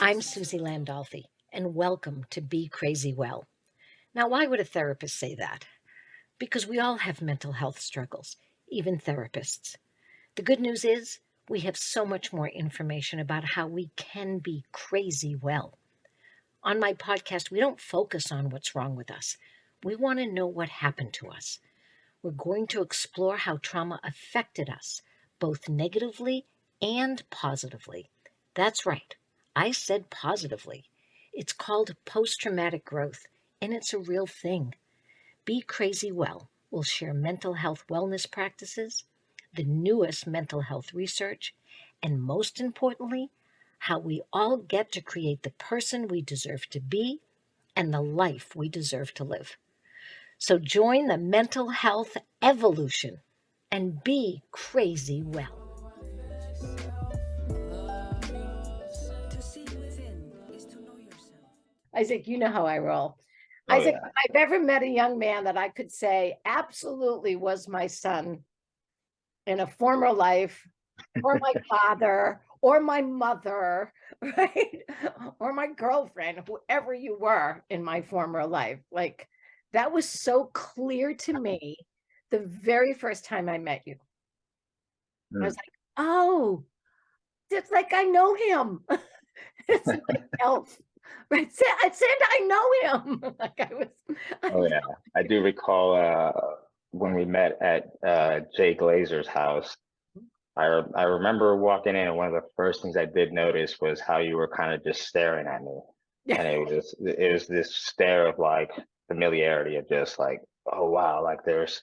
I'm Susie Landolfi, and welcome to Be Crazy Well. Now, why would a therapist say that? Because we all have mental health struggles, even therapists. The good news is we have so much more information about how we can be crazy well. On my podcast, we don't focus on what's wrong with us. We want to know what happened to us. We're going to explore how trauma affected us, both negatively and positively. That's right. I said positively. It's called post-traumatic growth, and it's a real thing. Be Crazy Well will share mental health wellness practices, the newest mental health research, and most importantly, how we all get to create the person we deserve to be and the life we deserve to live. So join the mental health evolution and be crazy well. Isaac, you know how I roll. Oh Isaac, yeah. if I've ever met a young man that I could say absolutely was my son in a former life, or my father, or my mother, right? Or my girlfriend, whoever you were in my former life. Like that was so clear to me the very first time I met you. I was Mm. like, oh, it's like I know him. It's like Elf. Right? Santa, I know him. Like Oh I yeah. I do recall when we met at Jay Glazer's house. I remember walking in, and one of the first things I did notice was how you were kind of just staring at me, and it was this stare of like familiarity of just like, oh wow, like there's,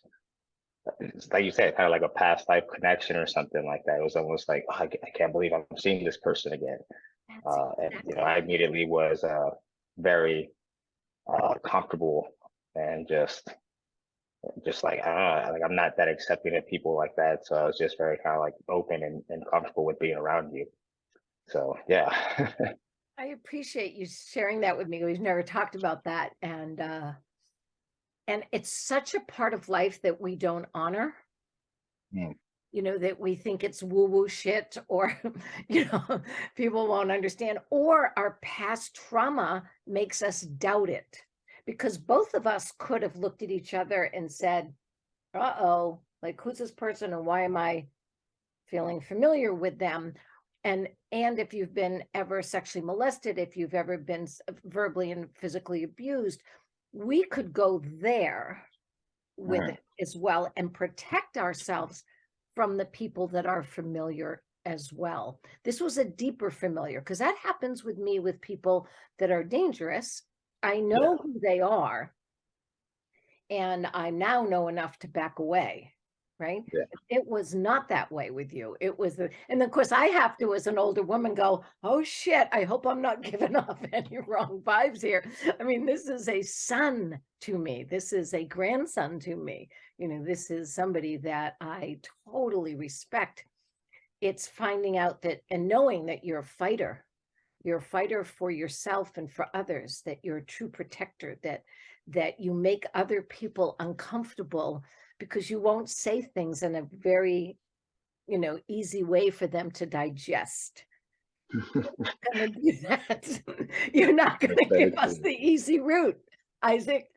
it's like you said, kind of like a past life connection or something like that. It was almost like, oh, I can't believe I'm seeing this person again. that's And exactly I immediately was very comfortable and just like, I don't know, like I'm not that accepting of people like that. So I was just very kind of like open and comfortable with being around you. So yeah. I appreciate you sharing that with me. We've never talked about that. And it's such a part of life that we don't honor, Mm. that we think it's woo-woo shit, or people won't understand, or our past trauma makes us doubt it. Because both of us could have looked at each other and said, uh-oh, like who's this person and why am I feeling familiar with them? And if you've been ever sexually molested, if you've ever been verbally and physically abused, we could go there with Mhm. it as well and protect ourselves from the people that are familiar as well. This was a deeper familiar, because that happens with me with people that are dangerous. I Yeah. know who they are, and I now know enough to back away, right? Yeah. It was not that way with you. It was and of course I have to, as an older woman, go, oh shit, I hope I'm not giving off any wrong vibes here. I mean, this is a son to me. This is a grandson to me. This is somebody that I totally respect. It's finding out that and knowing that you're a fighter. You're a fighter for yourself and for others, that you're a true protector, that you make other people uncomfortable because you won't say things in a very, easy way for them to digest. You're not going to do that. You're not going That's to very give us true. the easy route, Isaac.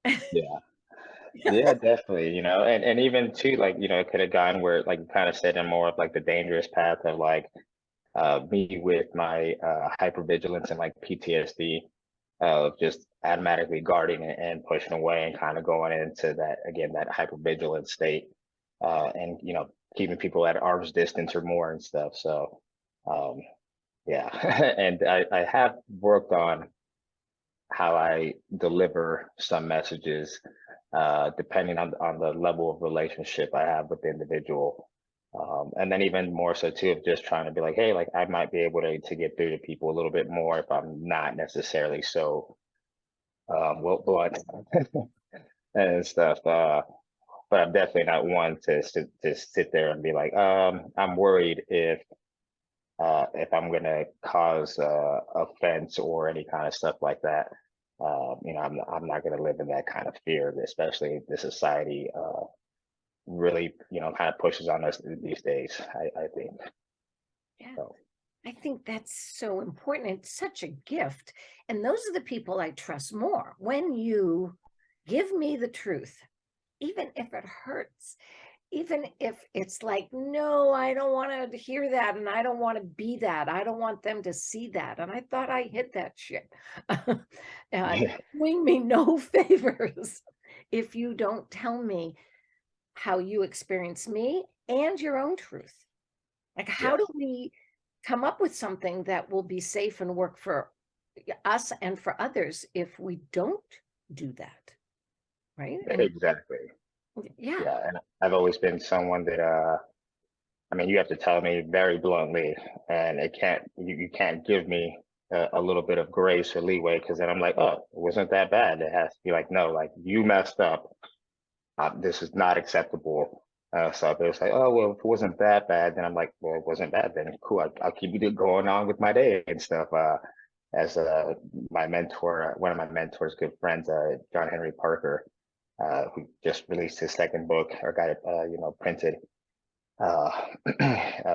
Yeah. Yeah, definitely, and even too, like, it could have gone where, like you kind of said, in more of like the dangerous path of like me with my hypervigilance and like PTSD of just automatically guarding and pushing away and kind of going into that again, that hypervigilance state, and keeping people at arm's distance or more and stuff. So um, yeah, and I have worked on how I deliver some messages, depending on the level of relationship I have with the individual. And then even more so too of just trying to be like, hey, like I might be able to get through to people a little bit more if I'm not necessarily so well blunt and stuff. But I'm definitely not one to sit there and be like, I'm worried if I'm gonna cause offense or any kind of stuff like that. I'm not gonna live in that kind of fear, especially the society really, kind of pushes on us these days. I think Yeah. so. I think that's so important. It's such a gift. And those are the people I trust more. When you give me the truth, even if it hurts, even if it's like, no, I don't want to hear that. And I don't want to be that. I don't want them to see that. And I thought I hit that shit. Yeah, Doing me no favors if you don't tell me how you experience me and your own truth. Like, how do yes, we come up with something that will be safe and work for us and for others if we don't do that? Right. And exactly. yeah, Yeah, and I've always been someone that I mean, you have to tell me very bluntly, and you can't give me a little bit of grace or leeway because then I'm like, oh, it wasn't that bad. It has to be like, no, like you messed up. This is not acceptable. So if it was like, oh, well, if it wasn't that bad, then I'm like, well, it wasn't bad. Then cool, I'll keep it going on with my day and stuff. As my mentor, one of my mentors, good friends, John Henry Parker, who just released his second book or got it, printed. Uh,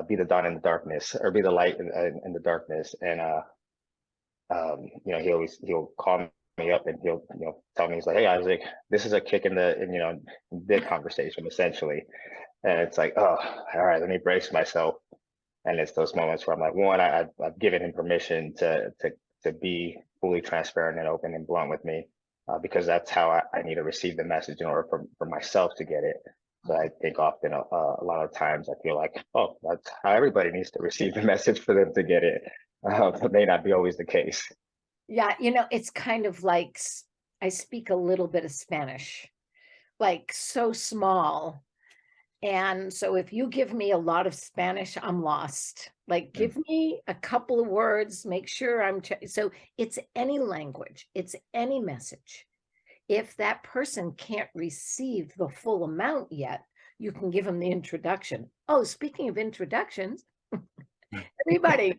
be the dawn in the darkness, or be the light in the darkness. And he'll call me up and he'll tell me, he's like, hey Isaac, this is a kick in dick conversation essentially. And it's like, oh, all right, let me brace myself. And it's those moments where I'm like, one, I've given him permission to be fully transparent and open and blunt with me, because that's how I need to receive the message in order for myself to get it. So I think often a lot of times I feel like, oh, that's how everybody needs to receive the message for them to get it. But may not be always the case. yeah, it's kind of like I speak a little bit of Spanish, like so small. And so if you give me a lot of Spanish, I'm lost. Like, Mm. give me a couple of words, make sure so it's any language, it's any message. If that person can't receive the full amount yet, you can give them the introduction. Oh, speaking of introductions, everybody,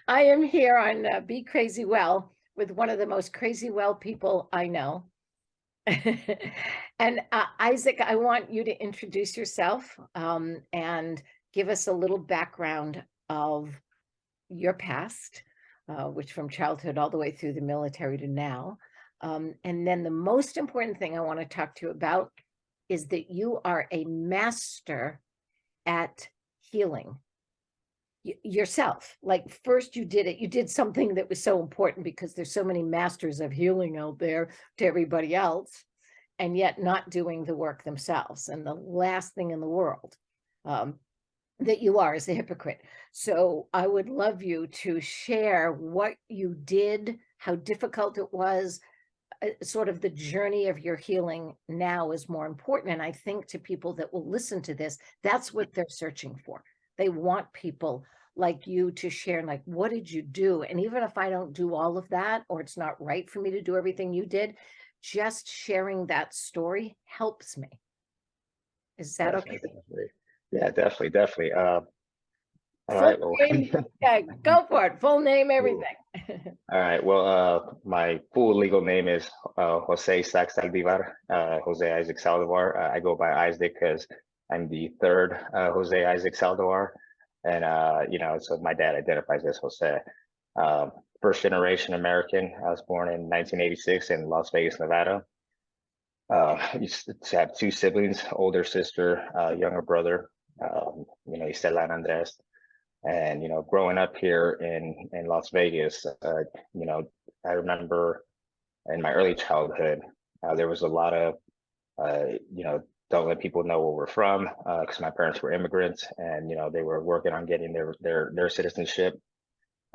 I am here on Be Crazy Well with one of the most crazy well people I know. And Isaac, I want you to introduce yourself and give us a little background of your past, which from childhood all the way through the military to now. And then the most important thing I want to talk to you about is that you are a master at healing yourself. Like, first you did it, you did something that was so important because there's so many masters of healing out there to everybody else, and yet not doing the work themselves. And the last thing in the world um, that you are is a hypocrite. So I would love you to share what you did, how difficult it was, sort of the journey of your healing now is more important. And I think to people that will listen to this, that's what they're searching for. They want people like you to share, like, what did you do? And even if I don't do all of that, or it's not right for me to do everything you did, just sharing that story helps me. Is that Definitely, okay? definitely. Yeah, definitely, definitely. All Full right. Well, name, yeah, go for it. Full name, cool. everything. All right. Well, my full legal name is Jose Isaac Saldivar, Jose Isaac Saldivar. I go by Isaac because I'm the third Jose Isaac Saldivar, and so my dad identifies as Jose. Um, First generation American. I was born in 1986 in Las Vegas, Nevada. Used to have two siblings, older sister, younger brother. Estela and Andres. And growing up here in Las Vegas, you know, I remember in my early childhood, there was a lot of don't let people know where we're from, because my parents were immigrants, and they were working on getting their citizenship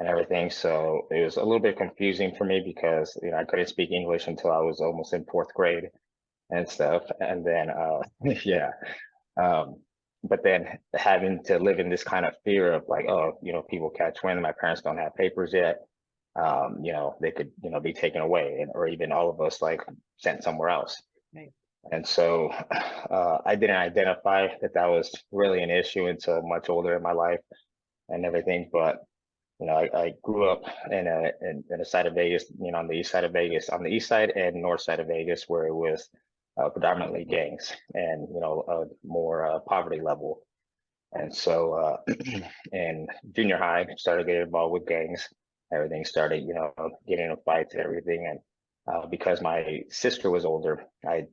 and everything. So it was a little bit confusing for me because I couldn't speak English until I was almost in fourth grade and stuff. And then yeah. Um, but then having to live in this kind of fear of like, oh, people catch wind, my parents don't have papers yet. They could, be taken away, or even all of us like sent somewhere else. Right. And so I didn't identify that that was really an issue until much older in my life and everything. But I grew up in a side of Vegas, on the east side of Vegas, on the east side and north side of Vegas, where it was predominantly gangs and a more poverty level. And so in junior high, started getting involved with gangs. Everything started, getting in fights and everything. And because my sister was older, I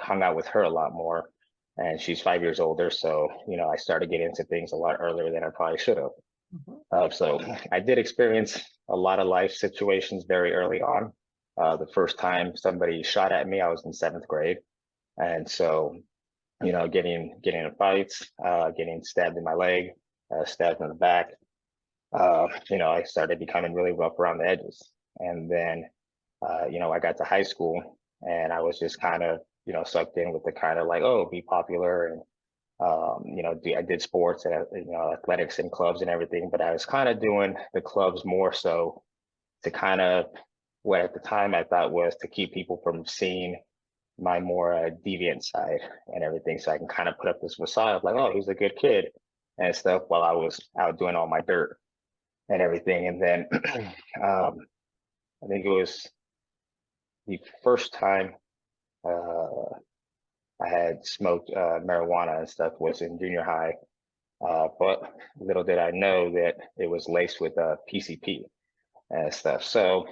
hung out with her a lot more. And she's 5 years older. So, I started getting into things a lot earlier than I probably should have. Mhm. So I did experience a lot of life situations very early on. The first time somebody shot at me, I was in seventh grade. And so getting in fights, getting stabbed in my leg, stabbed in the back. I started becoming really rough around the edges. And then, I got to high school and I was just kind of, sucked in with the kind of like, oh, be popular and, I did sports and, athletics and clubs and everything, but I was kind of doing the clubs more so to kind of what at the time I thought was to keep people from seeing my more deviant side and everything. So I can kind of put up this facade of like, oh, he's a good kid and stuff while I was out doing all my dirt and everything. And then I think it was the first time uh, I had smoked marijuana and stuff was in junior high. But little did I know that it was laced with PCP and stuff. So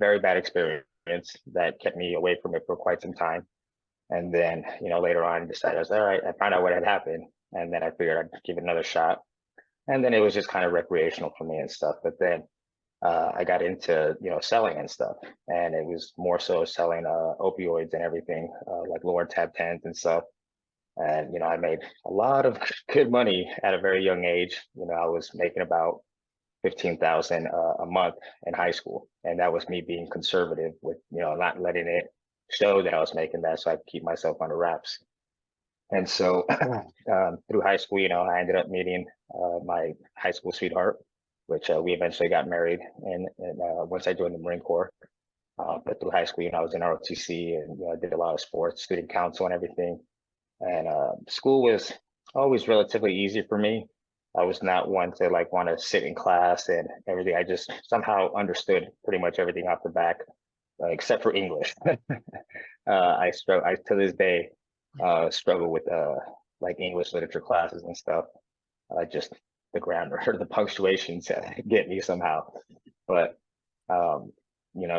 very bad experience that kept me away from it for quite some time. And then, later on, decided I was all right. I found out what had happened, and then I figured I'd give it another shot. And then it was just kind of recreational for me and stuff. But then I got into, selling and stuff, and it was more so selling opioids and everything, like lower tab tens and stuff. And I made a lot of good money at a very young age. I was making about 15,000 a month in high school, and that was me being conservative with not letting it show that I was making that, so I could keep myself under wraps. And so through high school, I ended up meeting my high school sweetheart, which we eventually got married. And once I joined the Marine Corps, but through high school, I was in ROTC and I did a lot of sports, student council, and everything. And school was always relatively easy for me. I was not one to like want to sit in class and everything. I just somehow understood pretty much everything off the back, except for English. I struggle. I to this day struggle with like English literature classes and stuff. Just the grammar or the punctuations get me somehow. But um,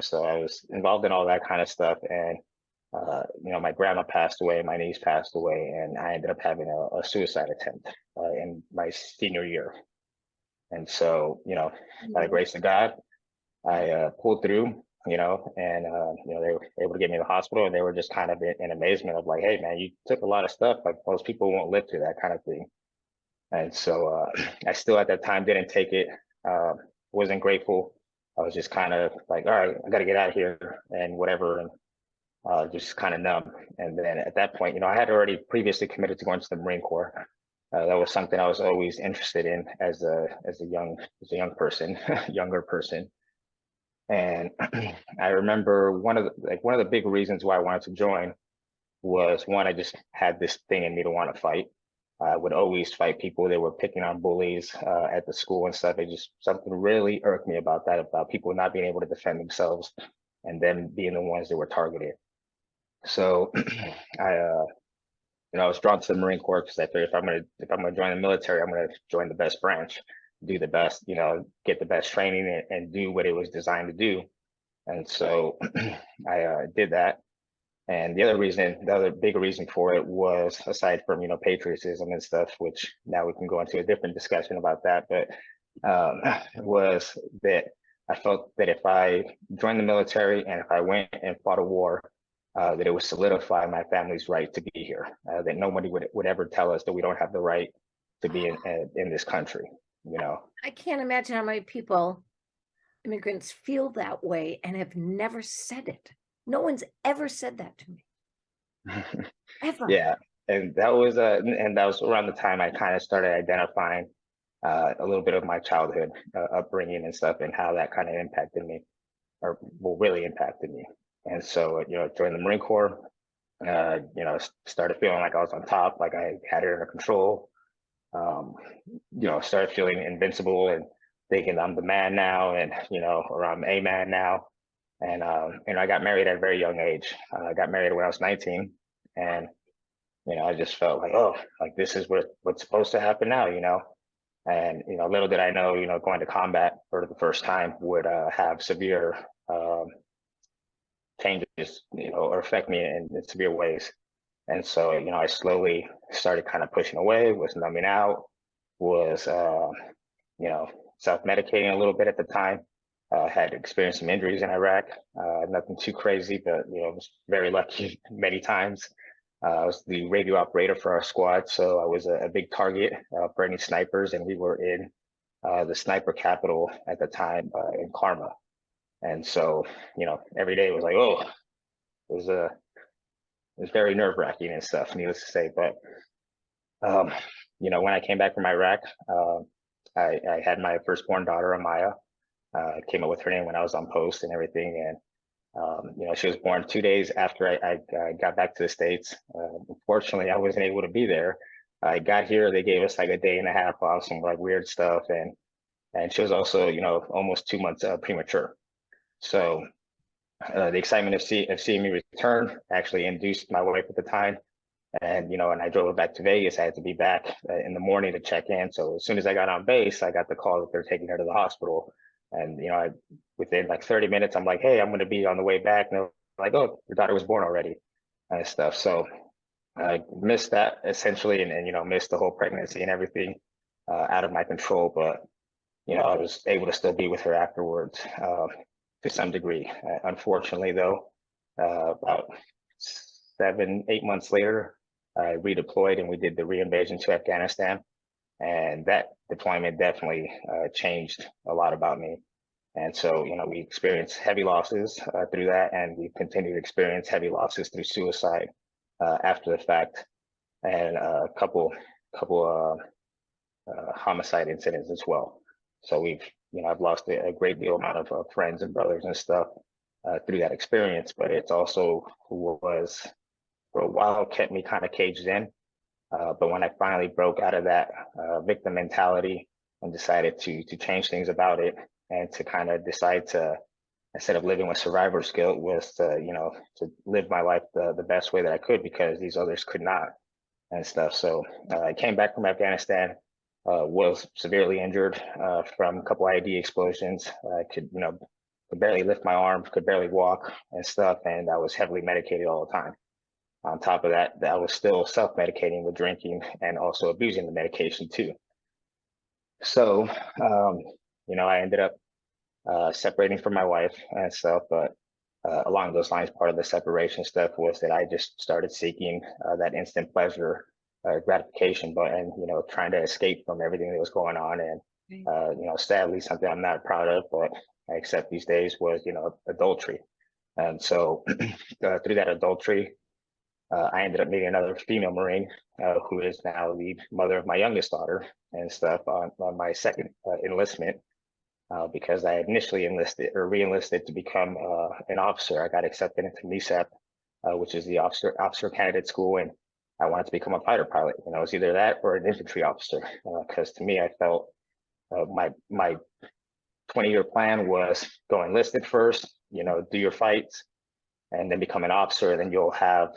so I was involved in all that kind of stuff, and my grandma passed away, my niece passed away, and I ended up having a suicide attempt in my senior year. And so, by the grace of God, I pulled through, and they were able to get me to the hospital, and they were just kind of in amazement of like, hey, man, you took a lot of stuff. Like most people won't live through that kind of thing. And so I still at that time didn't take it. Wasn't grateful. I was just kind of like, all right, I got to get out of here and whatever. And just kind of numb. And then at that point, I had already previously committed to going to the Marine Corps. That was something I was always interested in as a young person, younger person. And I remember one of the big reasons why I wanted to join was one, I just had this thing in me to want to fight. I would always fight people that were picking on bullies at the school and stuff. It just something really irked me about that, about people not being able to defend themselves and them being the ones that were targeted. So I I was drawn to the Marine Corps because I figured if I'm gonna join the military, I'm gonna join the best branch, do the best, get the best training and do what it was designed to do. And so I did that. And the other big reason for it was aside from patriotism and stuff, which now we can go into a different discussion about that, but was that I felt that if I joined the military and if I went and fought a war, that it would solidify my family's right to be here. That nobody would ever tell us that we don't have the right to be in this country. You know. I can't imagine how many people, immigrants, feel that way and have never said it. No one's ever said that to me, ever. Yeah, and that was around the time I kind of started identifying a little bit of my childhood upbringing and stuff, and how that kind of impacted me, or well, really impacted me. And so, joined the Marine Corps. Started feeling like I was on top, like I had it under control. Um, started feeling invincible and thinking I'm the man now, and or I'm a man now. And I got married at a very young age. I got married when I was 19, and I just felt like, oh, like this is what's supposed to happen now, And little did I know, going to combat for the first time would have severe um, changes, or affect me in severe ways. And so, I slowly started kind of pushing away, was numbing out, was, you know, self-medicating a little bit at the time. Had experienced some injuries in Iraq, nothing too crazy, but, was very lucky many times. I was the radio operator for our squad, so I was a big target for any snipers, and we were in the sniper capital at the time in Karma. And so, every day it was like, oh, it was very nerve-wracking and stuff, needless to say. But um, when I came back from Iraq, I had my firstborn daughter, Amaya. Came up with her name when I was on post and everything, and she was born 2 days after I got back to the States. Unfortunately, I wasn't able to be there. I got here, they gave us like a day and a half off, some like weird stuff, and she was also, almost 2 months premature. So the excitement of seeing me return actually induced my wife at the time. And, and I drove back to Vegas. I had to be back in the morning to check in. So as soon as I got on base, I got the call that they're taking her to the hospital. And, within like 30 minutes, I'm like, hey, I'm going to be on the way back. And they're like, oh, your daughter was born already and stuff. So I missed that essentially and missed the whole pregnancy and everything out of my control. But, I was able to still be with her afterwards to some degree. Unfortunately, though, about 7, 8 months later, I redeployed and we did the re-invasion to Afghanistan. And that deployment definitely changed a lot about me. And so, we experienced heavy losses through that, and we continue to experience heavy losses through suicide after the fact, and a couple homicide incidents as well. So I've lost a great deal amount of friends and brothers and stuff through that experience, but it's also who was for a while kept me kind of caged in. But when I finally broke out of that victim mentality and decided to change things about it and to kind of decide to, instead of living with survivor's guilt, was to live my life the best way that I could because these others could not and stuff. So I came back from Afghanistan, was severely injured from a couple IED explosions. I could barely lift my arm, could barely walk and stuff, and I was heavily medicated all the time. On top of that, I was still self-medicating with drinking and also abusing the medication too. So, I ended up separating from my wife and stuff, but along those lines, part of the separation stuff was that I just started seeking that instant pleasure, gratification, but and trying to escape from everything that was going on. And sadly, something I'm not proud of, but I accept these days was adultery. And so through that adultery, I ended up meeting another female Marine who is now the mother of my youngest daughter and stuff on my second enlistment because I initially enlisted or re-enlisted to become an officer. I got accepted into MESAP, which is the officer candidate school, and I wanted to become a fighter pilot. It was either that or an infantry officer because to me, I felt my 20-year plan was go enlisted first, do your fights, and then become an officer. Then you'll have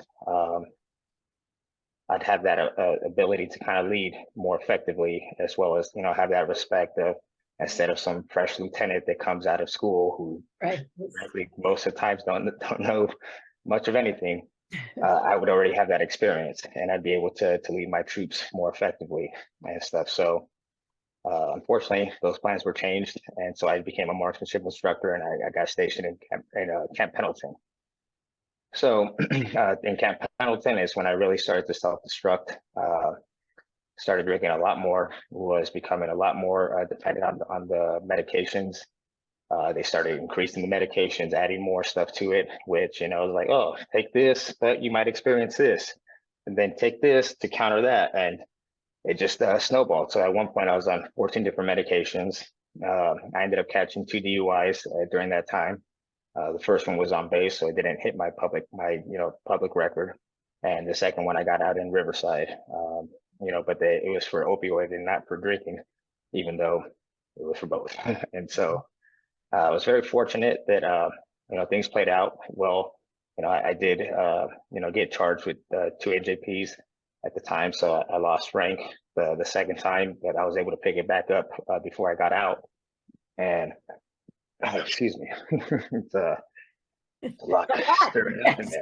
I'd have that ability to kind of lead more effectively, as well as have that respect of instead of some fresh lieutenant that comes out of school who Right. frankly most of the times don't know much of anything. I would already have that experience, and I'd be able to lead my troops more effectively and stuff. So unfortunately, those plans were changed, and so I became a marksmanship instructor, and I got stationed in Camp Pendleton. So in Camp Pendleton is when I really started to self-destruct. Started drinking a lot more, was becoming a lot more dependent on the medications. They started increasing the medications, adding more stuff to it, which, was like, oh, take this, but you might experience this. And then take this to counter that. And it just snowballed. So at one point I was on 14 different medications. I ended up catching 2 DUIs during that time. The first one was on base, so it didn't hit my public record. And the second one I got out in Riverside, but it was for opioid and not for drinking, even though it was for both. And so I was very fortunate that things played out well. I did get charged with 2 AJPs. at the time. So I lost rank the second time, but I was able to pick it back up before I got out. And excuse me, it's a lot stirring up in Yes.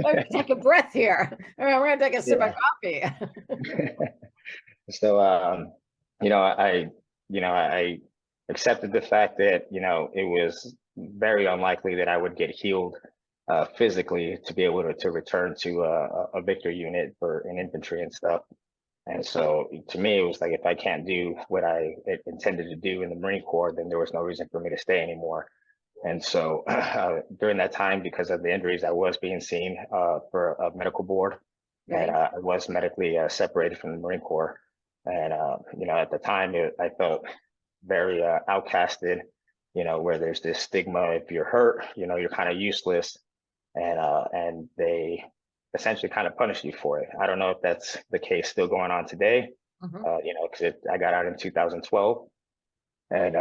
Let me take a breath here. All right, we're gonna take a sip of there. coffee. Yeah. So, you know, I accepted the fact that, it was very unlikely that I would get healed physically to be able to return to a Victor unit for an infantry and stuff. And so to me, it was like, if I can't do what I intended to do in the Marine Corps, then there was no reason for me to stay anymore. And so during that time, because of the injuries, I was being seen for a medical board, and Right. I was medically separated from the Marine Corps. And at the time, I felt very outcasted. Where there's this stigma: if you're hurt, you're kind of useless, and they essentially kind of punish you for it. I don't know if that's the case still going on today. Mhm. Because I got out in 2012, and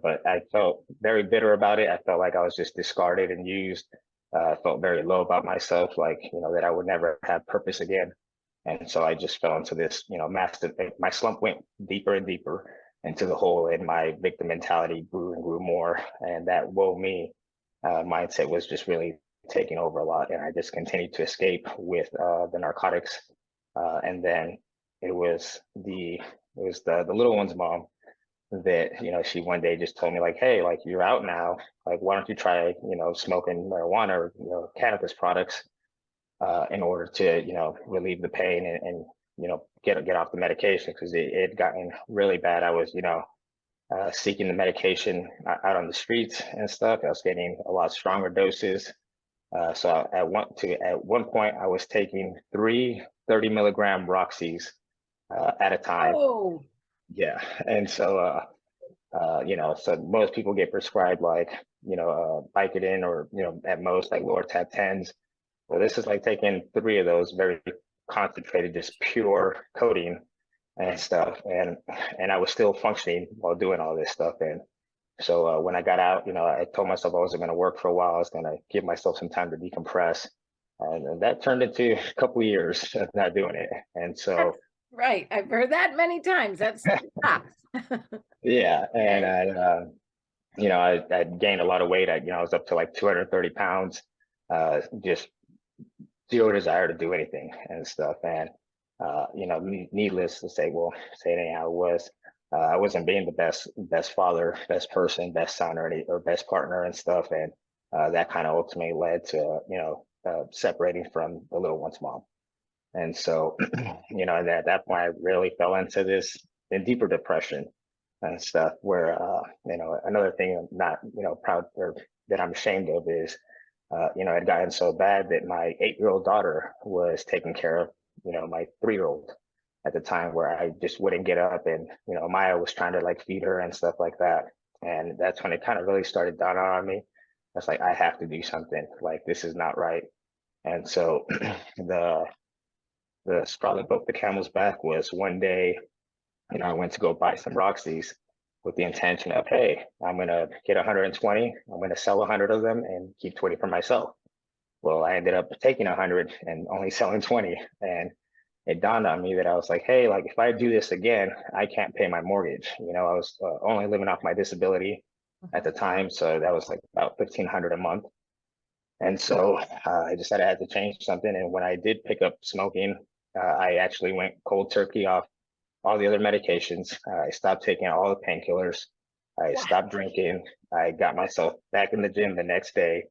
but I felt very bitter about it. I felt like I was just discarded and used. I felt very low about myself, like, that I would never have purpose again. And so I just fell into this, massive, my slump went deeper and deeper into the hole, and my victim mentality grew and grew more. And that woe me mindset was just really taking over a lot. And I just continued to escape with the narcotics. And then it was the little one's mom that, she one day just told me, like, hey, like, you're out now, like, why don't you try, smoking marijuana or, cannabis products in order to, relieve the pain and get off the medication, because it had gotten really bad. I was, seeking the medication out on the streets and stuff. I was getting a lot stronger doses. So at one point I was taking 3 30 milligram Roxys at a time. Oh, Yeah. And so so most people get prescribed, like, Vicodin, or, at most like Lortab 10s. Well, this is like taking 3 of those, very concentrated, just pure codeine and stuff. And I was still functioning while doing all this stuff. And so when I got out, I told myself I wasn't going to work for a while. I was going to give myself some time to decompress. And that turned into a couple of years of not doing it. And that's so, right. I've heard that many times. That's yeah. yeah. And Okay. I gained a lot of weight. I was up to like 230 pounds, just zero desire to do anything and stuff. And, needless to say, well, say it anyhow, I wasn't being the best father, best person, best son, or best partner and stuff. And that kind of ultimately led to, separating from the little one's mom. And so, and at that point, I really fell into this in deeper depression and stuff, where, another thing I'm not, proud, or that I'm ashamed of, is, it had gotten so bad that my 8-year-old daughter was taking care of, my 3-year-old at the time, where I just wouldn't get up, and, Maya was trying to like feed her and stuff like that. And that's when it kind of really started dawning on me. That's like, I have to do something. Like, this is not right. And so the the straw that broke the camel's back was one day, I went to go buy some Roxy's with the intention of, hey, I'm gonna get 120, I'm gonna sell 100 of them and keep 20 for myself. Well, I ended up taking 100 and only selling 20. And it dawned on me that I was like, hey, like, if I do this again, I can't pay my mortgage. I was only living off my disability at Mhm. the time. So that was like about 1,500 a month. And so I decided I had to change something. And when I did pick up smoking, I actually went cold turkey off all the other medications. I stopped taking all the painkillers. I Wow. stopped drinking. I got myself back in the gym the next day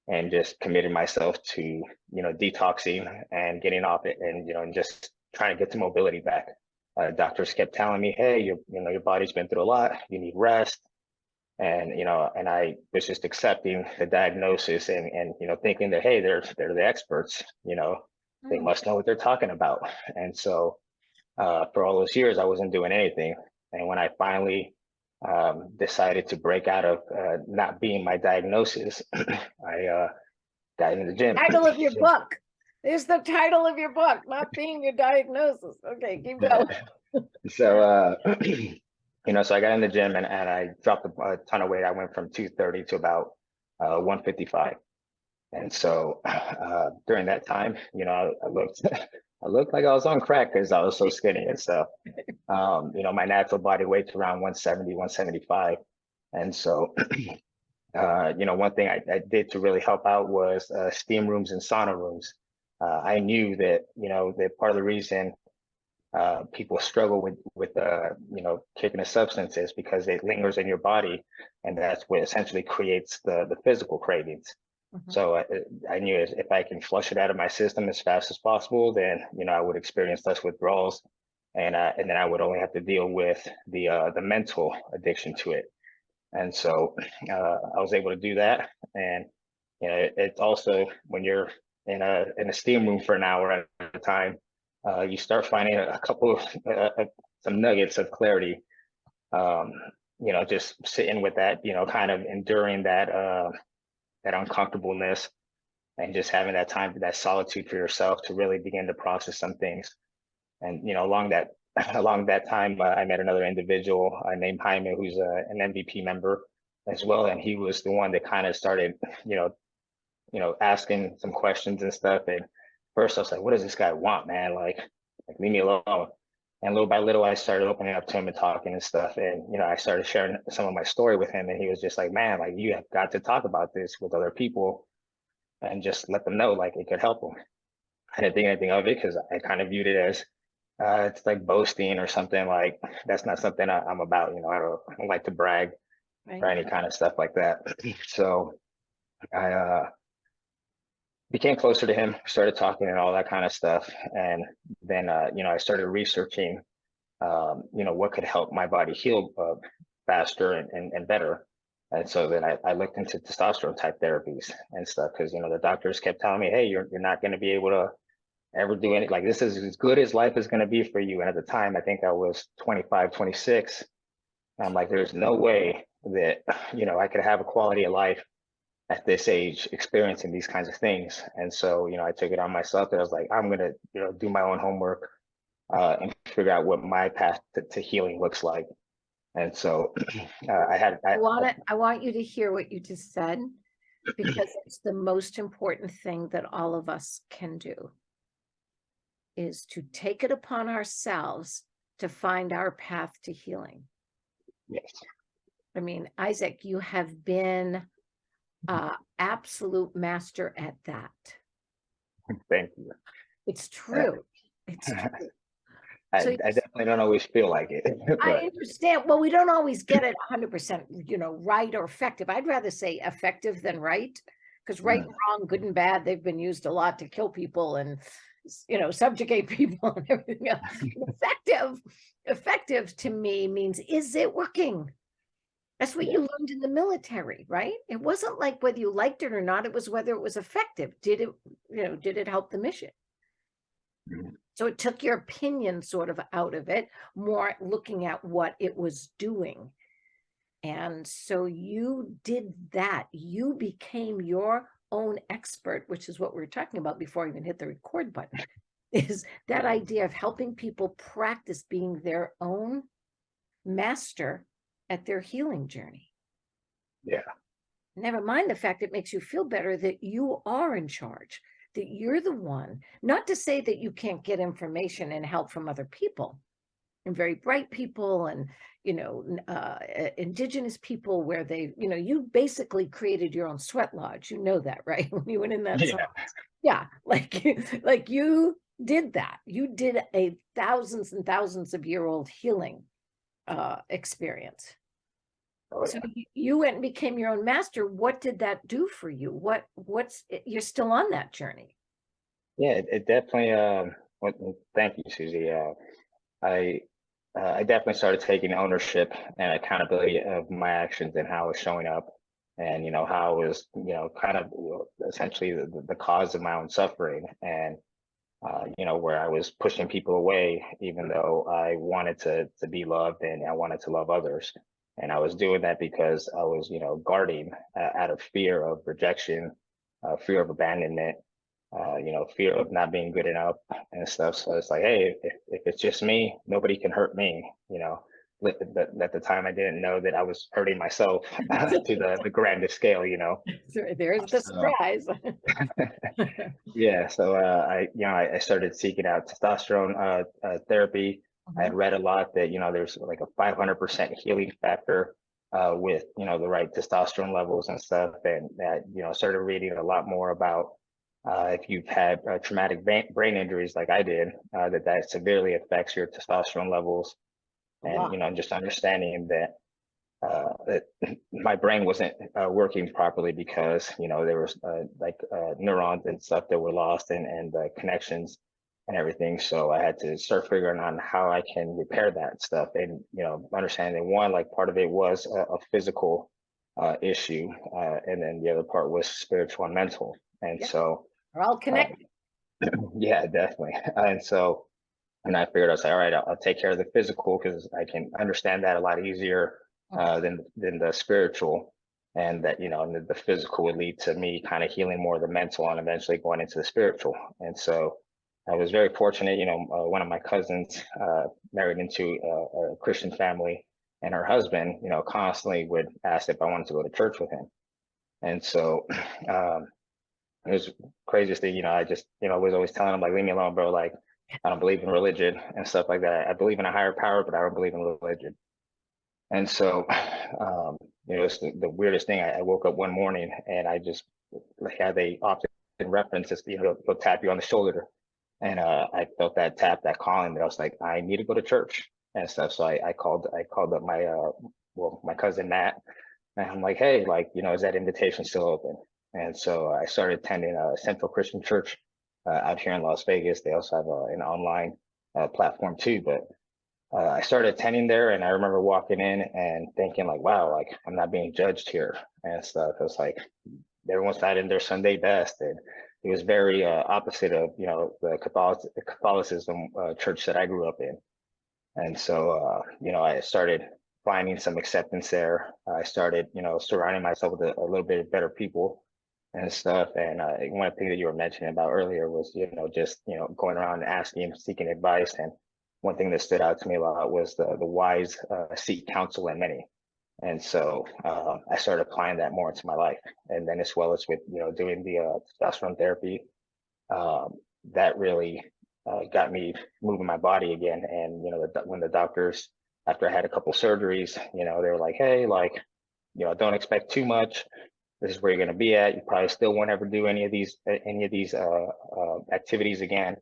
and just committed myself to, detoxing and getting off it, and, and just trying to get the mobility back. Doctors kept telling me, hey, your body's been through a lot. You need rest. And I was just accepting the diagnosis, and thinking that, hey, they're the experts, they Mm. must know what they're talking about. And so for all those years, I wasn't doing anything. And when I finally decided to break out of not being my diagnosis, I got in the gym. Title of your book. Is the title of your book, not being your diagnosis. Okay, keep going. So, so I got in the gym, and I dropped a ton of weight. I went from 230 to about 155. And so during that time, I looked I looked like I was on crack because I was so skinny and stuff. My natural body weight's around 170, 175. And so, one thing I did to really help out was steam rooms and sauna rooms. I knew that, that part of the reason people struggle with kicking a substance is because it lingers in your body, and that's what essentially creates the physical cravings. Mhm. So I knew if I can flush it out of my system as fast as possible, then I would experience less withdrawals, and then I would only have to deal with the mental addiction to it. And so I was able to do that. And it's also when you're in a steam room for an hour at a time, you start finding a couple of some nuggets of clarity. Um, just sitting with that, kind of enduring that uncomfortableness, and just having that time for that solitude for yourself to really begin to process some things. And along that along that time, I met another individual named Jaime, who's an MVP member as well, and he was the one that kind of started, you know, asking some questions and stuff. And first, I was like, "What does this guy want, man? Like leave me alone." And little by little, I started opening up to him and talking and stuff. And I started sharing some of my story with him, and he was just like, "Man, like you have got to talk about this with other people and just let them know like it could help them." I didn't think anything of it because I kind of viewed it as it's like boasting or something. Like that's not something I'm about. I don't like to brag or Right. any kind of stuff like that. So I became closer to him, started talking and all that kind of stuff, and then I started researching what could help my body heal faster and better. And so then I looked into testosterone type therapies and stuff because the doctors kept telling me, hey, you're not going to be able to ever do any, like this is as good as life is going to be for you. And at the time, I think I was 25, 26. And I'm like, there's no way that I could have a quality of life at this age experiencing these kinds of things. And so I took it on myself that I was like, I'm going to do my own homework and figure out what my path to healing looks like. And so I had I want you to hear what you just said because it's the most important thing that all of us can do is to take it upon ourselves to find our path to healing. yes, I mean, Isaac, you have been absolute master at that. thank you. It's true. It's true. I So definitely don't always feel like it, I but understand. Well, we don't always get it 100%, right or effective. I'd rather say effective than right, because right and wrong, good and bad, they've been used a lot to kill people and, subjugate people and everything else. Effective to me means, is it working? That's what yeah. you learned in the military, right? It wasn't like whether you liked it or not, it was whether it was effective. Did it help the mission? Mhm. So it took your opinion sort of out of it, more looking at what it was doing. And so you did that. You became your own expert, which is what we were talking about before I even hit the record button, is that idea of helping people practice being their own master at their healing journey. Yeah. Never mind the fact it makes you feel better that you are in charge, that you're the one, not to say that you can't get information and help from other people and very bright people and, indigenous people where you basically created your own sweat lodge. You know that, right? When you went in that song. Yeah. Yeah, like you did that. You did a thousands and thousands of year old healing experience. Oh So yeah. you went and became your own master. What did that do for you? You're still on that journey. Yeah, it definitely thank you, Susie. I definitely started taking ownership and accountability of my actions and how I was showing up, and how I was kind of essentially the cause of my own suffering, and where I was pushing people away even though I wanted to be loved and I wanted to love others. And I was doing that because I was guarding out of fear of rejection, fear of abandonment, fear of not being good enough and stuff. So it's like, hey, if it's just me, nobody can hurt me. at the time I didn't know that I was hurting myself to the grandest scale, you know. There's the So surprise. yeah, so I started seeking out testosterone therapy. I Mhm. had read a lot that there's like a 500% healing factor with the right testosterone levels and stuff, and that started reading a lot more about if you've had traumatic brain injuries like I did, that severely affects your testosterone levels, A and lot. just understanding that my brain wasn't working properly because there was neurons and stuff that were lost and connections and everything. So I had to start figuring on how I can repair that stuff, and understanding that one, like, part of it was a physical issue, and then the other part was spiritual and mental. And Yeah, so we're all uh, connected. yeah, definitely. And so and I figured, I was like, all right, I'll take care of the physical because I can understand that a lot easier Mhm. than the spiritual, and that and the physical would lead to me kind of healing more of the mental and eventually going into the spiritual. And so I was very fortunate. One of my cousins married into a Christian family, and her husband, constantly would ask if I wanted to go to church with him. And so um, it was craziest thing. I just, was always telling him, like, leave me alone, bro. Like, I don't believe in religion and stuff like that. I believe in a higher power, but I don't believe in religion. And so, it's the weirdest thing. I woke up one morning and I just, like, how they often reference this, they'll tap you on the shoulder. And I felt that tap, that calling, that I was like, I need to go to church and stuff. So I called up my cousin Matt, and I'm like, hey, like, is that invitation still open? And so I started attending a Central Christian Church out here in Las Vegas. They also have an online platform too. But I started attending there, and I remember walking in and thinking, like, wow, like, I'm not being judged here and stuff. It was like everyone's not in their Sunday best, and it was very opposite of the Catholicism church that I grew up in. And so, I started finding some acceptance there. I started, surrounding myself with a little bit better people and stuff. And one thing that you were mentioning about earlier was, just, going around and asking, seeking advice. And one thing that stood out to me a lot was the wise seek counsel in many. And so I started applying that more into my life. And then, as well as with, doing the testosterone therapy, um, that really got me moving my body again. And when the doctors, after I had a couple surgeries, they were like, hey, like, don't expect too much. This is where you're going to be at. You probably still won't ever do any of these activities again.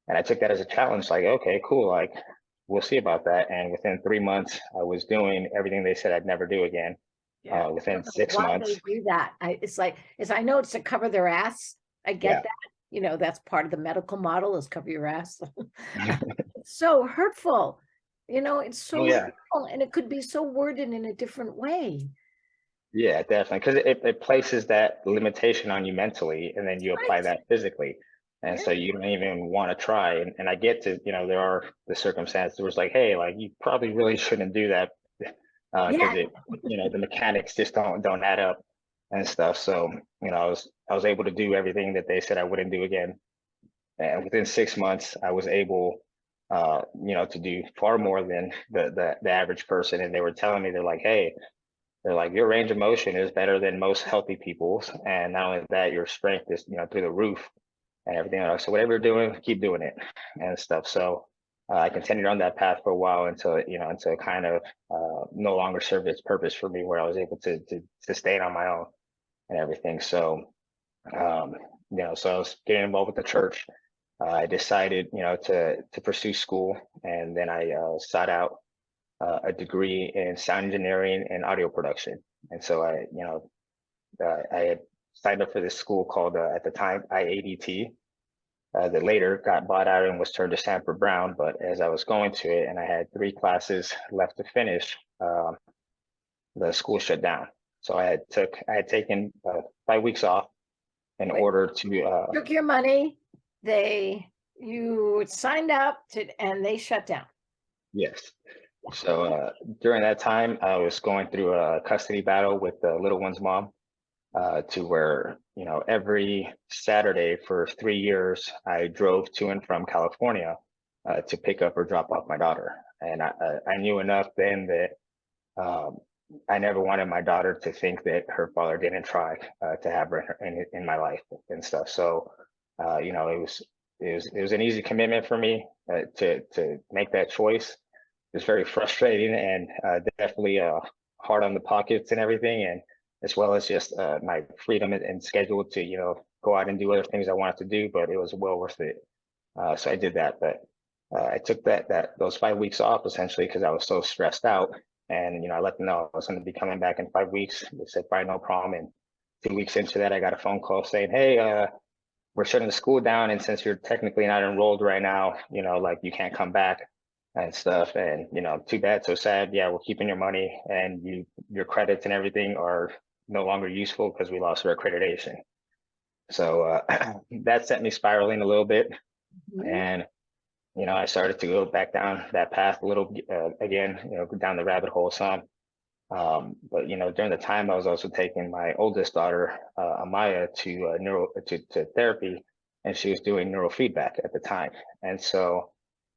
And I took that as a challenge. Like, okay, cool. Like, we'll see about that. And within 3 months, I was doing everything they said I'd never do again. Yeah. I Within don't know six why they months, do that. I know it's to cover their ass. I get yeah. that. That's part of the medical model is cover your ass. It's so hurtful. It's Oh so yeah. hurtful, and it could be so worded in a different way. Yeah, definitely. Because it places that limitation on you mentally, and then you apply Right. that physically. And Yeah. so you don't even want to try. And I get to, there are the circumstances where it's like, hey, like, you probably really shouldn't do that because Yeah. the mechanics just don't add up and stuff. So, I was able to do everything that they said I wouldn't do again. And within 6 months, I was able, to do far more than the average person. And they were telling me, they're like, hey, your range of motion is better than most healthy people's, and not only that, your strength is through the roof and everything else. So whatever you're doing, keep doing it and stuff. So I continued on that path for a while until it kind of no longer served its purpose for me, where I was able to sustain on my own and everything. So um, so I was getting involved with the church. I decided to pursue school, and then I sought out a degree in sound engineering and audio production. And so I had signed up for this school called, at the time, IADT, that later got bought out and was turned to Sanford Brown. But as I was going to it and I had 3 classes left to finish, the school shut down. So I had taken 5 weeks off in Wait, order to, took your money. You signed up and they shut down. yes. So during that time, I was going through a custody battle with the little one's mom, to where every Saturday for 3 years I drove to and from California to pick up or drop off my daughter. and I knew enough then that um, I never wanted my daughter to think that her father didn't try to have her in my life and stuff. So, it was an easy commitment for me to make that choice. It was very frustrating and definitely hard on the pockets and everything, and as well as just my freedom and schedule to go out and do other things I wanted to do. But it was well worth it. So I did that, but I took those 5 weeks off essentially because I was so stressed out. And I let them know I was going to be coming back in 5 weeks. They said, "Fine, no problem." And 2 weeks into that, I got a phone call saying, "Hey, we're shutting the school down, and since you're technically not enrolled right now, like you can't come back and stuff. And too bad, so sad. Yeah, we're keeping your money, and your credits and everything are no longer useful because we lost our accreditation." So that sent me spiraling a little bit, Mhm. and I started to go back down that path a little again, go down the rabbit hole some. But during the time, I was also taking my oldest daughter, Amaya, to therapy, and she was doing neurofeedback at the time. And so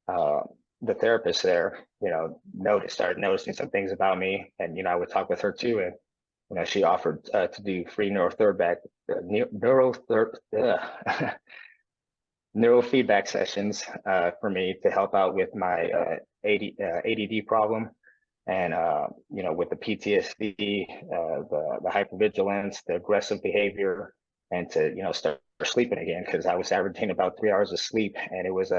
uh, the therapist there, started noticing some things about me, and I would talk with her too, and she offered to do free neurofeedback sessions for me to help out with my ADD problem, and with the PTSD, the hypervigilance, the aggressive behavior, and to start sleeping again because I was averaging about 3 hours of sleep, and it was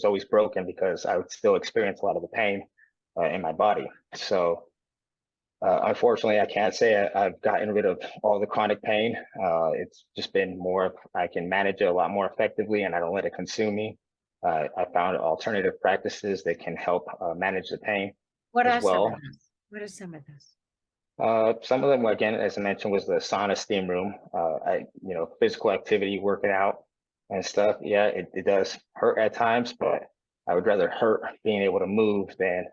always broken because I would still experience a lot of the pain in my body. So unfortunately, I can't say I've gotten rid of all the chronic pain. It's just been more, I can manage it a lot more effectively and I don't let it consume me. I found alternative practices that can help manage the pain What as are some of well. those? What are some of those? Some of them, again, as I mentioned, was the sauna steam room. Physical activity, working out and stuff. Yeah, it does hurt at times, but I would rather hurt being able to move than,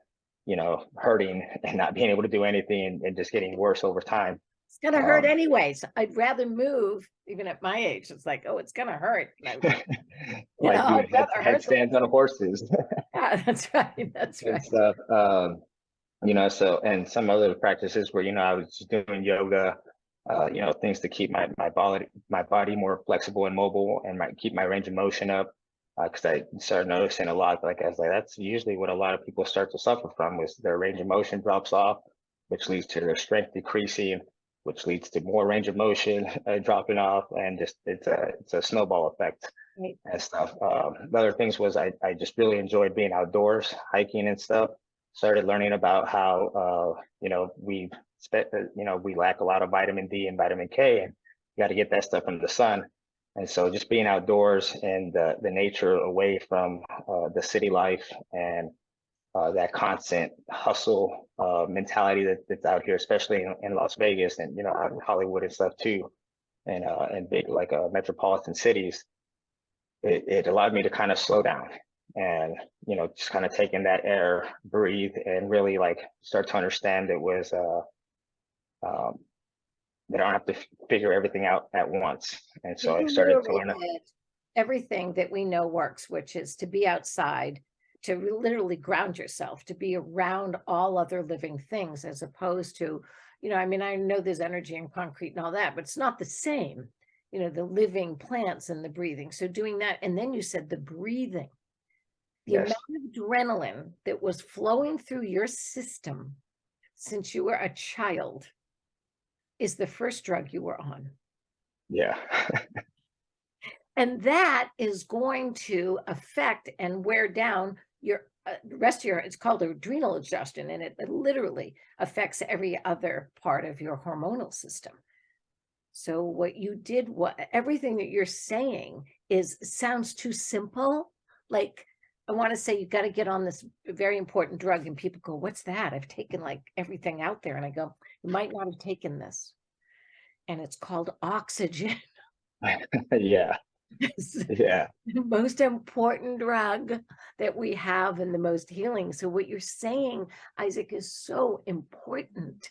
hurting and not being able to do anything and just getting worse over time. It's gonna hurt Um, anyways. I'd rather move, even at my age. It's like, oh, it's gonna hurt. like doing I'd rather hurt than headstands on horses yeah, that's right. That's and right. stuff. So and some other practices where I was just doing yoga, things to keep my body more flexible and mobile, and keep my range of motion up. Because I started noticing a lot, like I was like, that's usually what a lot of people start to suffer from, is their range of motion drops off, which leads to their strength decreasing, which leads to more range of motion dropping off, and just it's a snowball effect Right. and stuff. The other things was I just really enjoyed being outdoors, hiking and stuff. Started learning about how we lack a lot of vitamin D and vitamin K, and you got to get that stuff from the sun. And so just being outdoors and the nature, away from the city life and that constant hustle mentality that's out here, especially in Las Vegas and out in Hollywood and stuff too, and big like metropolitan cities, it allowed me to kind of slow down and just kind of take in that air, breathe, and really like start to understand it was um, that I don't have to figure everything out at once. And So so I you started to literally learn. did everything that we know works, which is to be outside, to literally ground yourself, to be around all other living things, as opposed to, I mean, I know there's energy in concrete and all that, but it's not the same, the living plants and the breathing. So doing that, and then you said the breathing, the amount Yes. of adrenaline that was flowing through your system since you were a child is the first drug you were on. Yeah. And that is going to affect and wear down your rest of your, it's called adrenal exhaustion, and it literally affects every other part of your hormonal system. So what you did, what everything that you're saying is sounds too simple. Like, I want to say you got to get on this very important drug, and people go, "What's that?" I've taken like everything out there, and I go, "You might not have taken this," and it's called oxygen. Yeah. It's Yeah. the most important drug that we have and the most healing. So what you're saying, Isaac, is so important.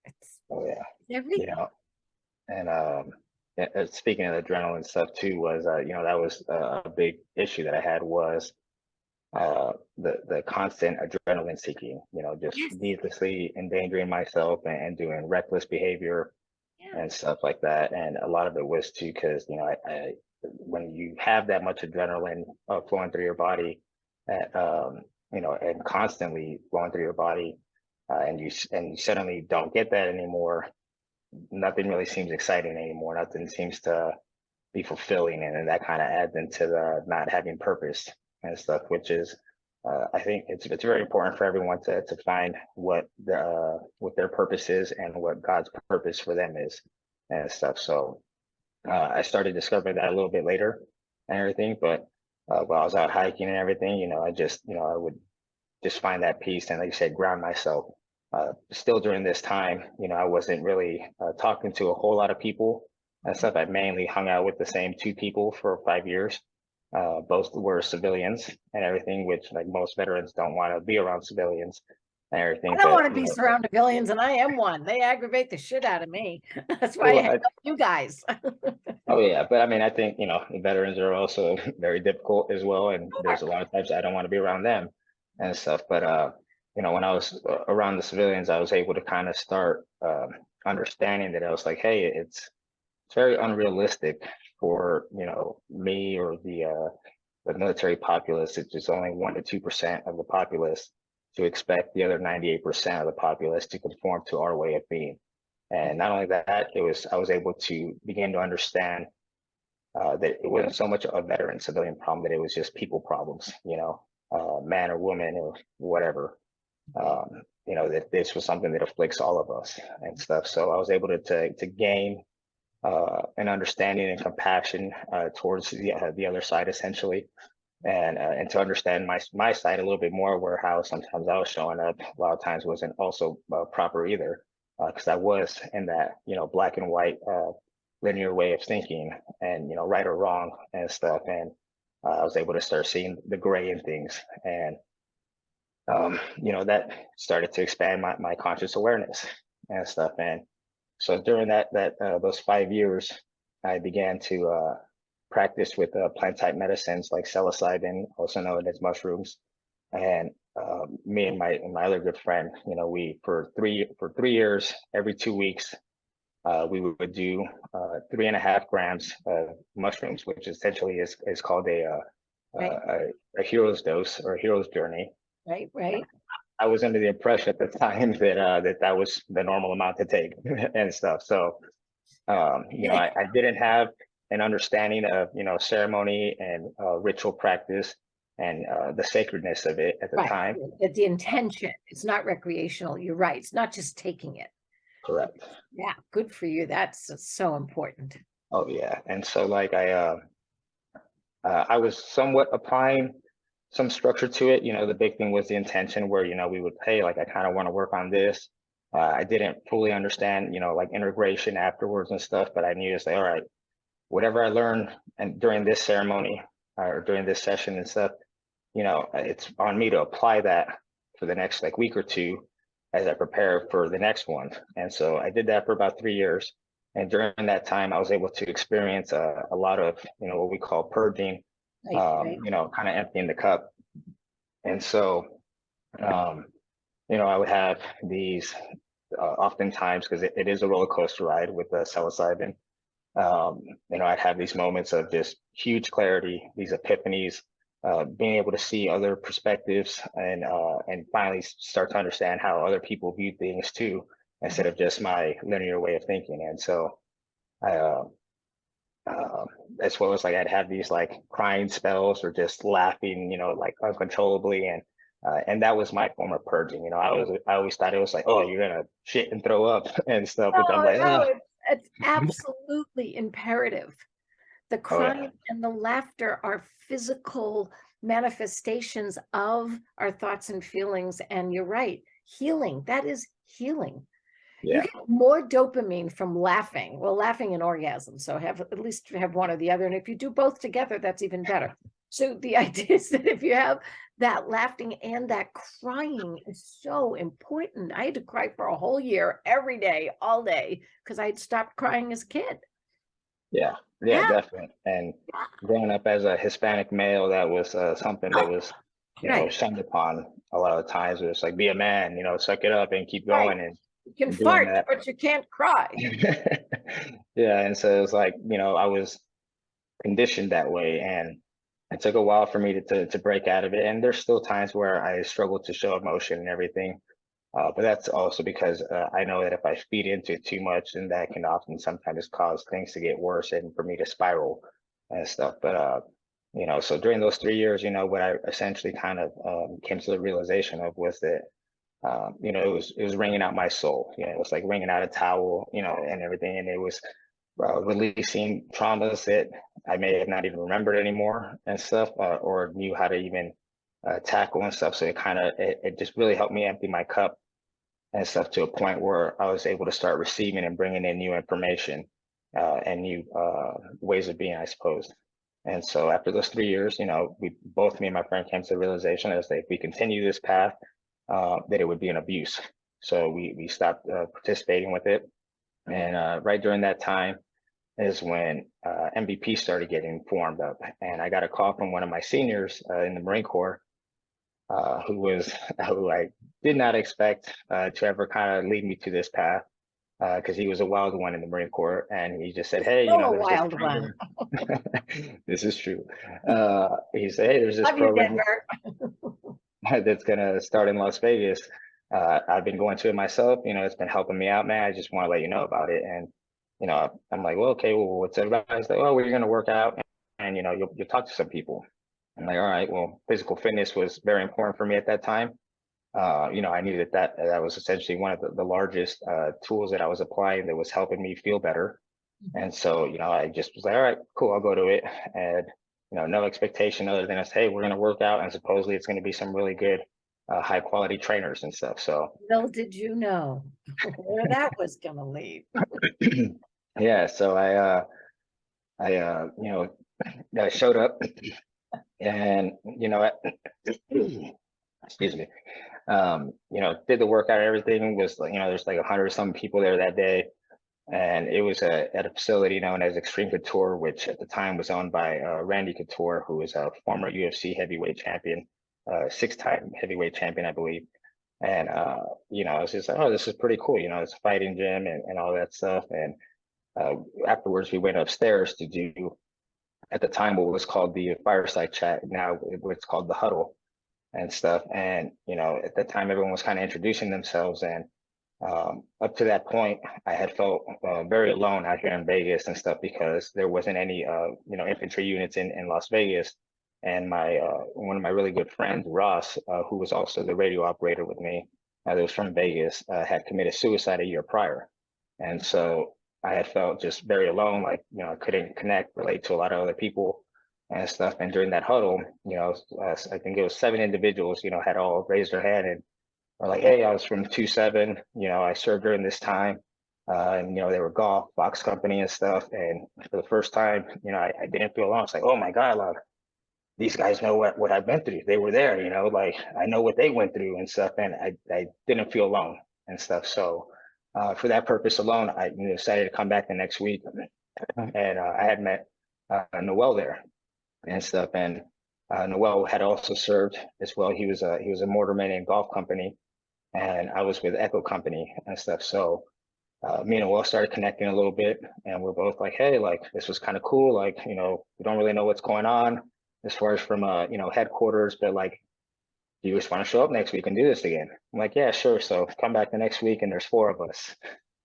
It's Oh yeah. You everything. know, and speaking of adrenaline stuff too, was that was a big issue that I had was the constant adrenaline seeking, just Yes. needlessly endangering myself and doing reckless behavior Yeah. and stuff like that. And a lot of it was too because when you have that much adrenaline flowing through your body, and constantly flowing through your body, and you suddenly don't get that anymore. Nothing really seems exciting anymore. Nothing seems to be fulfilling, and then that kind of adds into the not having purpose and stuff, which is I think it's very important for everyone to find what their purpose is and what God's purpose for them is and stuff. So I started discovering that a little bit later and everything, but while I was out hiking and everything, I would just find that peace and, like you said, ground myself. Still during this time, I wasn't really talking to a whole lot of people and stuff. I mainly hung out with the same two people for 5 years. Both were civilians and everything, which like most veterans don't want to be around civilians and I everything. don't But want to be surrounded by villains, and I am one. They aggravate the shit out of me. That's why I well, hang out with you guys. oh yeah, but I mean, I think veterans are also very difficult as well, and there's a Sure. lot of times I don't want to be around them and stuff. But when I was around the civilians, I was able to kind of start understanding that I was like, hey, it's very unrealistic for me or the military populace, it's just only 1 to 2% of the populace, to expect the other 98% of the populace to conform to our way of being. And not only that, I was able to begin to understand that it wasn't so much a veteran civilian problem, that it was just people problems, man or woman or whatever. That this was something that afflicts all of us and stuff. So I was able to gain an understanding and compassion towards the other side, essentially, and to understand my side a little bit more, where how sometimes I was showing up a lot of times wasn't also proper either, because I was in that black and white linear way of thinking, and right or wrong and stuff, and I was able to start seeing the gray in things, and that started to expand my conscious awareness and stuff. And so during those 5 years, I began to practice with plant type medicines like psilocybin, also known as mushrooms. And me and my other good friend, we for 3 years, every 2 weeks, we would do 3.5 grams of mushrooms, which essentially is called Right, a hero's dose or a hero's journey. right, right. I was under the impression at the time that was the normal amount to take and stuff. So I didn't have an understanding of ceremony and ritual practice and the sacredness of it at the Right. time. That the intention, it's not recreational. You're right. It's not just taking it. Correct. Yeah, good for you. That's so important. Oh yeah. And so like I was somewhat applying some structure to it. The big thing was the intention, where we would, hey, like I kind of want to work on this. I didn't fully understand like integration afterwards and stuff, but I knew to say, all right, whatever I learn and during this ceremony or during this session and stuff, it's on me to apply that for the next like week or two as I prepare for the next one. And so I did that for about 3 years. And during that time, I was able to experience a lot of, what we call purging, Right, right. kind of emptying the cup. And so, I would have these oftentimes, because it is a roller coaster ride with psilocybin. I'd have these moments of just huge clarity, these epiphanies, being able to see other perspectives, and finally start to understand how other people view things too, instead of just my linear way of thinking. And so I, as well as like I'd have these like crying spells or just laughing, like uncontrollably, and that was my form of purging. I always thought it was like, oh, you're gonna shit and throw up and stuff, which I'm Oh, like, no, oh, it's absolutely imperative. The oh yeah, crying and the laughter are physical manifestations of our thoughts and feelings. And you're right, healing, that is healing. You yeah, get more dopamine from laughing. Well, laughing and orgasm. So have at least have one or the other. And if you do both together, that's even better. So the idea is that if you have that laughing and that crying is so important. I had to cry for a whole year, every day, all day, because I had stopped crying as a kid. yeah, Yeah. definitely. And growing up as a Hispanic male, that was something that was Right, shunned upon a lot of the times. Where it's like, be a man, suck it up and keep right. going You can and doing fart, that. but you can't cry. Yeah, and so it was like, I was conditioned that way, and it took a while for me to break out of it. And there's still times where I struggle to show emotion and everything. But that's also because I know that if I feed into it too much, then that can often sometimes cause things to get worse and for me to spiral and stuff. But so during those 3 years, what I essentially kind of came to the realization of was that it was wringing out my soul. It was like wringing out a towel, and everything, and it was releasing traumas that I may have not even remembered anymore and stuff, or knew how to even tackle and stuff. So it just really helped me empty my cup and stuff to a point where I was able to start receiving and bringing in new information and new ways of being, I suppose. And so after those 3 years, me and my friend came to the realization as if we continue this path, that it would be an abuse. So we stopped participating with it. And right during that time is when MVP started getting formed up. And I got a call from one of my seniors in the Marine Corps who I did not expect to ever kind of lead me to this path because he was a wild one in the Marine Corps, and he just said, "Hey, Still a there's this wild one. program." This is true. He said, "Hey, there's this Love you, program Denver. that's gonna start in Las Vegas. I've been going to it myself. It's been helping me out, man. I just want to let you know about it." And I'm like, "Well, okay. Well, what's it about?" He's like, "Oh, we're gonna work out, and you'll talk to some people." I'm like, "All right. Well, physical fitness was very important for me at that time. I knew that was essentially one of the largest tools that I was applying that was helping me feel better. And so, I just was like, all right, cool, I'll go to it. And, no expectation other than us, hey, we're going to work out. And supposedly it's going to be some really good, high quality trainers and stuff. So, Little did you know where that was going to lead. yeah, so I showed up and, excuse me, did the workout. Everything was like, there's like 100 some people there that day. And it was at a facility known as Extreme Couture, which at the time was owned by Randy Couture, who is a former UFC heavyweight champion, six-time heavyweight champion, I believe. And I was just like, oh, this is pretty cool. It's a fighting gym and all that stuff. And afterwards, we went upstairs to do at the time what was called the fireside chat. Now what's called the huddle and stuff. And at that time, everyone was kind of introducing themselves and up to that point, I had felt very alone out here in Vegas and stuff because there wasn't any, infantry units in Las Vegas. And my one of my really good friends, Ross, who was also the radio operator with me, that was from Vegas, had committed suicide a year prior, and so I had felt just very alone, like I couldn't connect, relate to a lot of other people and stuff. And during that huddle, I think it was 7 individuals, had all raised their hand and or like, hey, I was from 2-7, I served during this time. And, they were golf, box company and stuff. And for the first time, I didn't feel alone. It's like, oh my God, like, these guys know what I've been through. They were there, like I know what they went through and stuff. And I didn't feel alone and stuff. So for that purpose alone, I decided to come back the next week. And I had met Noel there and stuff. And Noel had also served as well. He was a motorman in golf company and I was with Echo Company and stuff. So me and Will started connecting a little bit, and we're both like, hey, like this was kind of cool. Like, we don't really know what's going on as far as from headquarters, but like, do you just want to show up next week and do this again? I'm like, yeah, sure. So come back the next week, and there's 4 of us,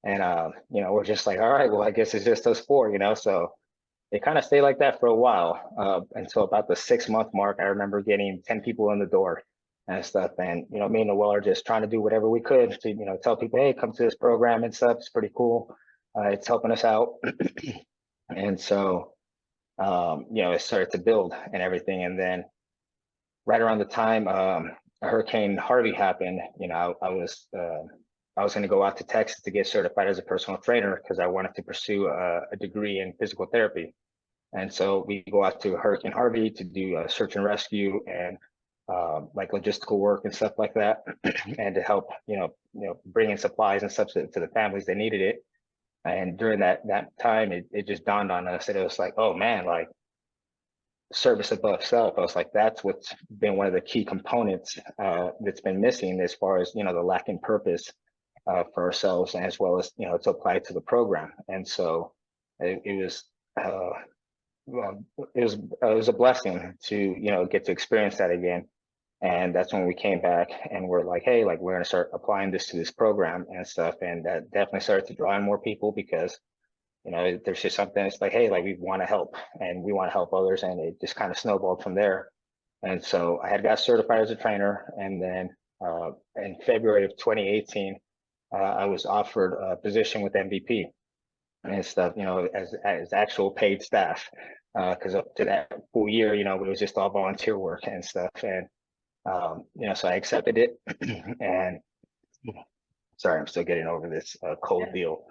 and we're just like, all right, well, I guess it's just us 4. So it kind of stayed like that for a while until about the 6 month mark. I remember getting 10 people in the door and stuff. And, me and Noel are just trying to do whatever we could to, tell people, hey, come to this program and stuff. It's pretty cool. It's helping us out. And so, it started to build and everything. And then right around the time Hurricane Harvey happened, I was going to go out to Texas to get certified as a personal trainer because I wanted to pursue a degree in physical therapy. And so we go out to Hurricane Harvey to do search and rescue and like logistical work and stuff like that, and to help bring in supplies and stuff to the families that needed it. And during that time, it just dawned on us that it was like, oh man, like service above self. I was like, that's what's been one of the key components that's been missing as far as, you know, the lack in purpose for ourselves, as well as, you know, to apply to the program. And so it was, well, it was a blessing to, you know, get to experience that again. And that's when we came back and we're like, hey, like we're going to start applying this to this program and stuff. And that definitely started to draw in more people because, you know, there's just something, it's like, hey, like we want to help and we want to help others. And it just kind of snowballed from there. And so I had got certified as a trainer. And then in February of 2018, I was offered a position with MVP and stuff, you know, as actual paid staff. Because up to that full year, you know, it was just all volunteer work and stuff. And, you know, so I accepted it. And sorry, I'm still getting over this cold deal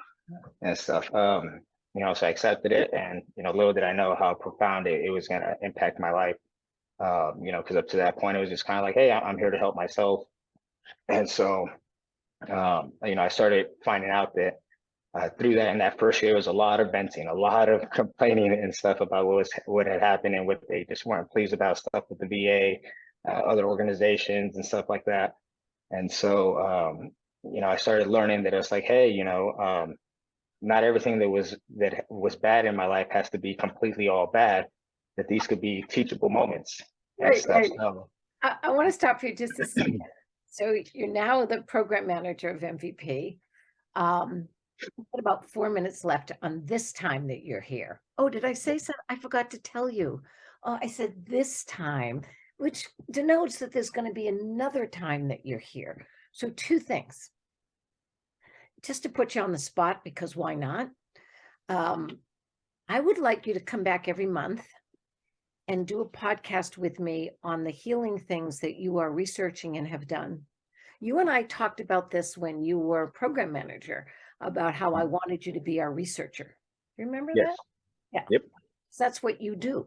and stuff. You know, so I accepted it, and you know, little did I know how profound it was going to impact my life. You know, because up to that point, it was just kind of like, hey, I'm here to help myself, and so you know, I started finding out that through that in that first year, it was a lot of venting, a lot of complaining and stuff about what had happened and what they just weren't pleased about stuff with the VA, other organizations and stuff like that. And so, you know, I started learning that it's like, hey, you know, not everything that was bad in my life has to be completely all bad. That these could be teachable moments and Right, stuff. right. So I want to stop you just a second. So you're now the program manager of MVP. What about 4 minutes left on this time that you're here? Oh, did I say something? I forgot to tell you. I said this time, which denotes that there's going to be another time that you're here. So two things, just to put you on the spot, because why not? I would like you to come back every month and do a podcast with me on the healing things that you are researching and have done. You and I talked about this when you were program manager, about how I wanted you to be our researcher. You remember yes, that? Yeah. yep, So that's what you do.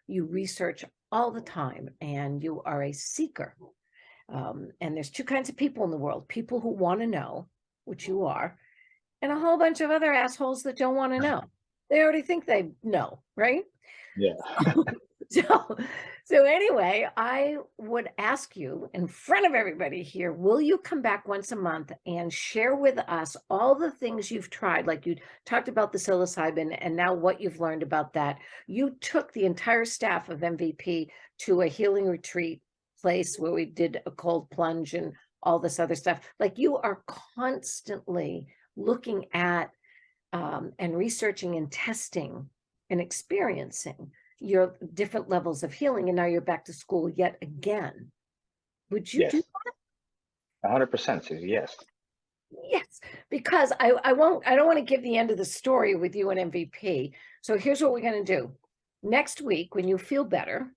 You research all the time and you are a seeker. And there's two kinds of people in the world: people who want to know, which you are, and a whole bunch of other assholes that don't want to know. They already think they know, right? yeah, So, so anyway, I would ask you in front of everybody here, will you come back once a month and share with us all the things you've tried? Like you talked about the psilocybin and now what you've learned about that. You took the entire staff of MVP to a healing retreat place where we did a cold plunge and all this other stuff. Like you are constantly looking at and researching and testing and experiencing your different levels of healing, and now you're back to school yet again. Would you do yes, 100%, Susie. Yes. Yes, because I don't want to give the end of the story with you and MVP. So here's what we're going to do. Next week, when you feel better,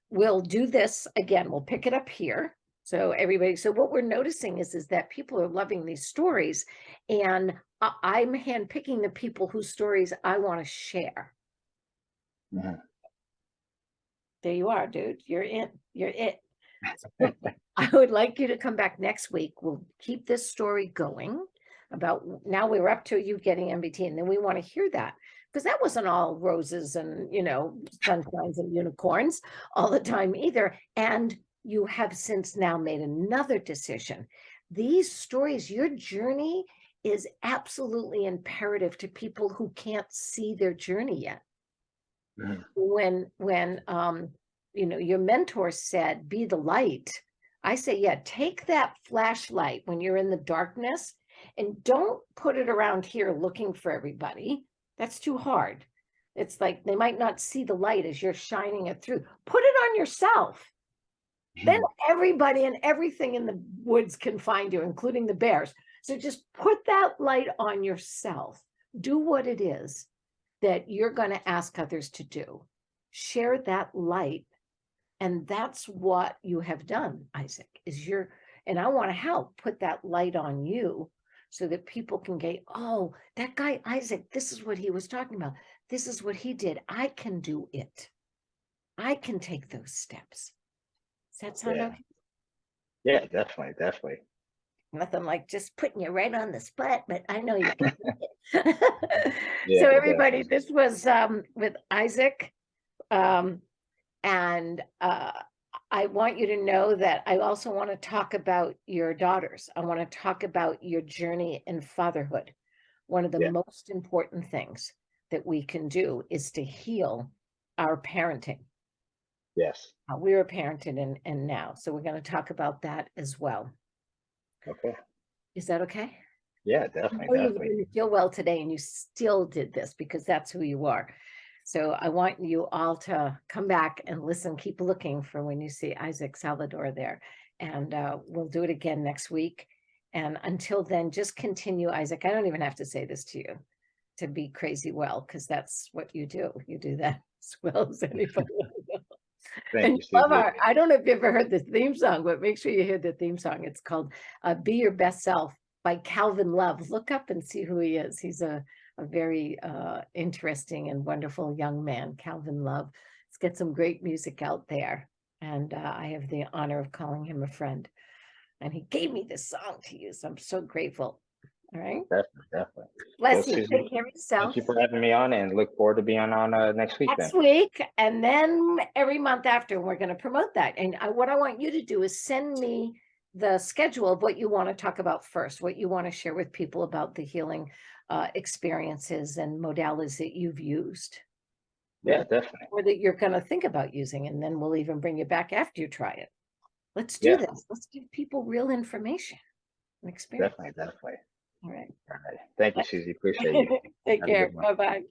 we'll do this again. We'll pick it up here. So everybody, so what we're noticing is that people are loving these stories, and I'm handpicking the people whose stories I want to share. Mhm. There you are, dude. You're in. You're it. So I would like you to come back next week. We'll keep this story going about, now we're up to you getting MBT, and then we want to hear that, because that wasn't all roses and, you know, sunshines and unicorns all the time either. And you have since now made another decision. These stories, your journey is absolutely imperative to people who can't see their journey yet. Mhm. When you know, your mentor said, be the light, I say, yeah, take that flashlight when you're in the darkness and don't put it around here looking for everybody. That's too hard. It's like they might not see the light as you're shining it through. Put it on yourself. Then everybody and everything in the woods can find you, including the bears. So just put that light on yourself. Do what it is that you're going to ask others to do. Share that light. And that's what you have done, Isaac, is and I want to help put that light on you so that people can get, oh, that guy, Isaac, this is what he was talking about. This is what he did. I can do it. I can take those steps. Does that sound Yeah, okay? yeah, definitely, definitely. Nothing like just putting you right on the spot, but I know you can do it. Yeah, So everybody, definitely. this was with Isaac. And I want you to know that I also want to talk about your daughters. I want to talk about your journey in fatherhood. One of the Yeah. most important things that we can do is to heal our parenting. Yes. We were parenting and now. So we're going to talk about that as well. Okay. Is that okay? Yeah, I definitely, know you definitely. didn't feel well today and you still did this because that's who you are. So I want you all to come back and listen, keep looking for when you see Isaac Salvador there. And we'll do it again next week. And until then, just continue, Isaac. I don't even have to say this to you to be crazy well, because that's what you do. You do that as well as anybody. Thank And you, you love Susie. I don't know if you ever heard the theme song, but make sure you hear the theme song. It's called Be Your Best Self by Calvin Love. Look up and see who he is. He's a very interesting and wonderful young man, Calvin Love. He's got some great music out there. And I have the honor of calling him a friend. And he gave me this song to use. I'm so grateful. All right. Definitely, definitely. Well, Bless you. Susie, Take care of thank yourself. you for having me on, and look forward to being on next week then. Next week, and then every month after, we're going to promote that. And what I want you to do is send me the schedule of what you want to talk about first, what you want to share with people about the healing experiences and modalities that you've used, Yeah, right? definitely. Or that you're going to think about using, and then we'll even bring you back after you try it. Let's do Yeah, this. Let's give people real information and experience. definitely, definitely. All right. All right. Thank you, Susie. Appreciate you. Take Have a care. good one. Bye bye.